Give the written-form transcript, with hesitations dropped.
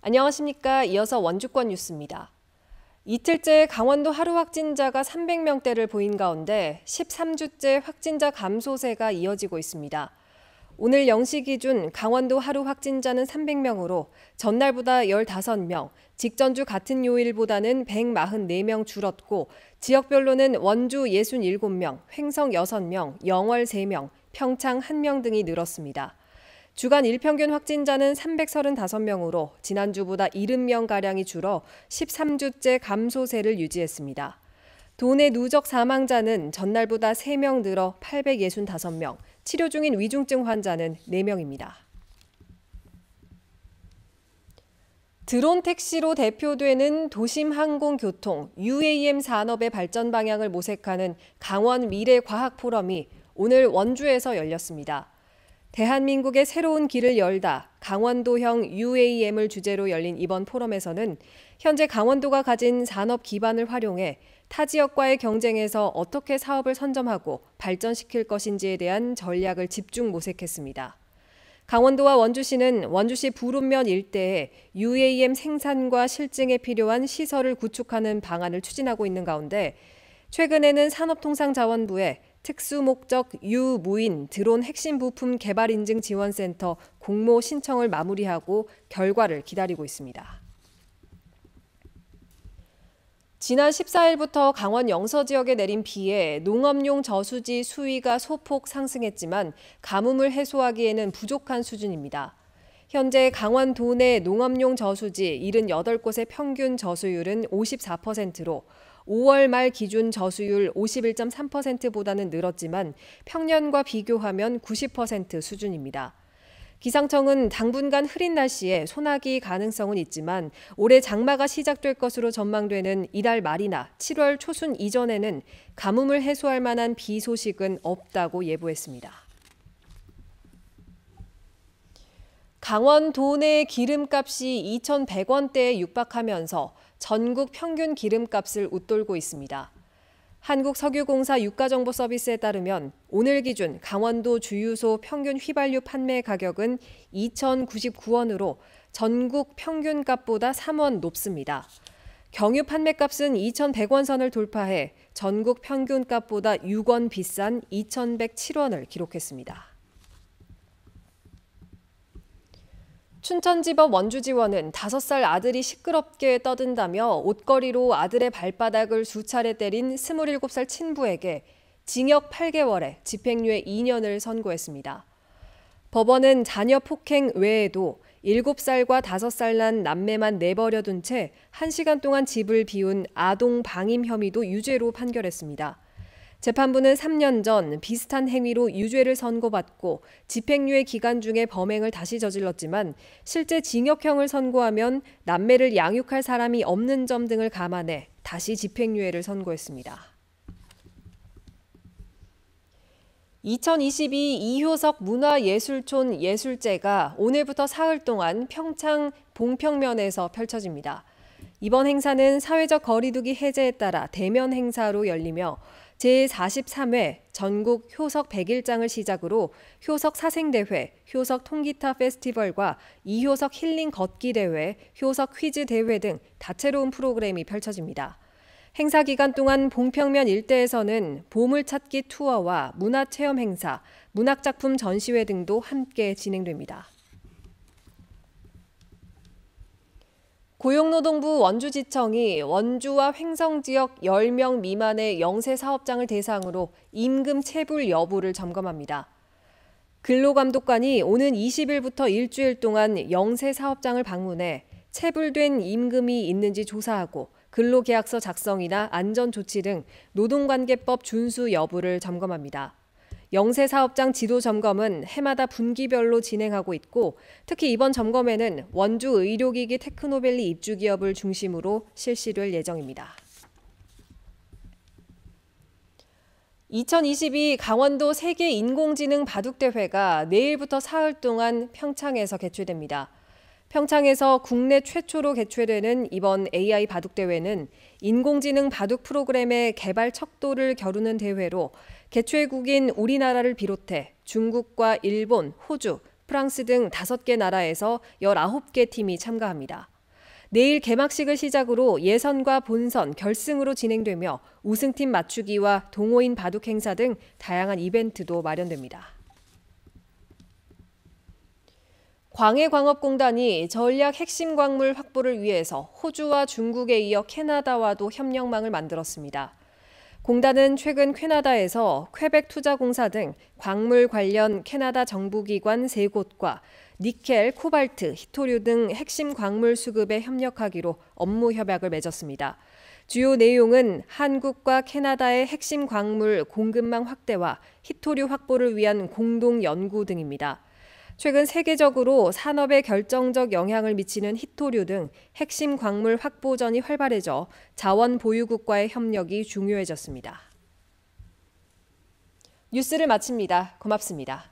안녕하십니까. 이어서 원주권 뉴스입니다. 이틀째 강원도 하루 확진자가 300명대를 보인 가운데 13주째 확진자 감소세가 이어지고 있습니다. 오늘 0시 기준 강원도 하루 확진자는 300명으로 전날보다 15명, 직전주 같은 요일보다는 144명 줄었고 지역별로는 원주 67명, 횡성 6명, 영월 3명, 평창 1명 등이 늘었습니다. 주간 일평균 확진자는 335명으로 지난주보다 70명가량이 줄어 13주째 감소세를 유지했습니다. 도내 누적 사망자는 전날보다 3명 늘어 865명, 치료 중인 위중증 환자는 4명입니다. 드론 택시로 대표되는 도심 항공교통 UAM 산업의 발전 방향을 모색하는 강원 미래과학 포럼이 오늘 원주에서 열렸습니다. 대한민국의 새로운 길을 열다 강원도형 UAM을 주제로 열린 이번 포럼에서는 현재 강원도가 가진 산업 기반을 활용해 타 지역과의 경쟁에서 어떻게 사업을 선점하고 발전시킬 것인지에 대한 전략을 집중 모색했습니다. 강원도와 원주시는 원주시 부름면 일대에 UAM 생산과 실증에 필요한 시설을 구축하는 방안을 추진하고 있는 가운데 최근에는 산업통상자원부에 특수목적 유무인 드론 핵심 부품 개발 인증 지원센터 공모 신청을 마무리하고 결과를 기다리고 있습니다. 지난 14일부터 강원 영서 지역에 내린 비에 농업용 저수지 수위가 소폭 상승했지만 가뭄을 해소하기에는 부족한 수준입니다. 현재 강원 도내 농업용 저수지 78곳의 평균 저수율은 54%로 5월 말 기준 저수율 51.3%보다는 늘었지만 평년과 비교하면 90% 수준입니다. 기상청은 당분간 흐린 날씨에 소나기 가능성은 있지만 올해 장마가 시작될 것으로 전망되는 이달 말이나 7월 초순 이전에는 가뭄을 해소할 만한 비 소식은 없다고 예보했습니다. 강원 도내 기름값이 2,100원대에 육박하면서 전국 평균 기름값을 웃돌고 있습니다. 한국석유공사 유가정보서비스에 따르면 오늘 기준 강원도 주유소 평균 휘발유 판매 가격은 2,099원으로 전국 평균값보다 3원 높습니다. 경유 판매값은 2,100원 선을 돌파해 전국 평균값보다 6원 비싼 2,107원을 기록했습니다. 춘천지법 원주지원은 5살 아들이 시끄럽게 떠든다며 옷걸이로 아들의 발바닥을 수차례 때린 27살 친부에게 징역 8개월에 집행유예 2년을 선고했습니다. 법원은 자녀 폭행 외에도 7살과 5살 난 남매만 내버려 둔 채 1시간 동안 집을 비운 아동 방임 혐의도 유죄로 판결했습니다. 재판부는 3년 전 비슷한 행위로 유죄를 선고받고 집행유예 기간 중에 범행을 다시 저질렀지만 실제 징역형을 선고하면 남매를 양육할 사람이 없는 점 등을 감안해 다시 집행유예를 선고했습니다. 2022 이효석 문화예술촌 예술제가 오늘부터 사흘 동안 평창 봉평면에서 펼쳐집니다. 이번 행사는 사회적 거리두기 해제에 따라 대면 행사로 열리며 제43회 전국 효석 100일장을 시작으로 효석 사생대회, 효석 통기타 페스티벌과 이효석 힐링 걷기 대회, 효석 퀴즈 대회 등 다채로운 프로그램이 펼쳐집니다. 행사 기간 동안 봉평면 일대에서는 보물찾기 투어와 문화체험 행사, 문학작품 전시회 등도 함께 진행됩니다. 고용노동부 원주지청이 원주와 횡성 지역 10명 미만의 영세 사업장을 대상으로 임금 체불 여부를 점검합니다. 근로감독관이 오는 20일부터 일주일 동안 영세 사업장을 방문해 체불된 임금이 있는지 조사하고 근로계약서 작성이나 안전조치 등 노동관계법 준수 여부를 점검합니다. 영세 사업장 지도 점검은 해마다 분기별로 진행하고 있고 특히 이번 점검에는 원주 의료기기 테크노밸리 입주 기업을 중심으로 실시될 예정입니다. 2022 강원도 세계인공지능 바둑대회가 내일부터 사흘 동안 평창에서 개최됩니다. 평창에서 국내 최초로 개최되는 이번 AI 바둑대회는 인공지능 바둑 프로그램의 개발 척도를 겨루는 대회로 개최국인 우리나라를 비롯해 중국과 일본, 호주, 프랑스 등 5개 나라에서 19개 팀이 참가합니다. 내일 개막식을 시작으로 예선과 본선, 결승으로 진행되며 우승팀 맞추기와 동호인 바둑 행사 등 다양한 이벤트도 마련됩니다. 광해광업공단이 전략 핵심 광물 확보를 위해서 호주와 중국에 이어 캐나다와도 협력망을 만들었습니다. 공단은 최근 캐나다에서 퀘벡 투자공사 등 광물 관련 캐나다 정부기관 3곳과 니켈, 코발트, 히토류 등 핵심 광물 수급에 협력하기로 업무 협약을 맺었습니다. 주요 내용은 한국과 캐나다의 핵심 광물 공급망 확대와 히토류 확보를 위한 공동 연구 등입니다. 최근 세계적으로 산업에 결정적 영향을 미치는 히토류 등 핵심 광물 확보전이 활발해져 자원 보유국과의 협력이 중요해졌습니다. 뉴스를 마칩니다. 고맙습니다.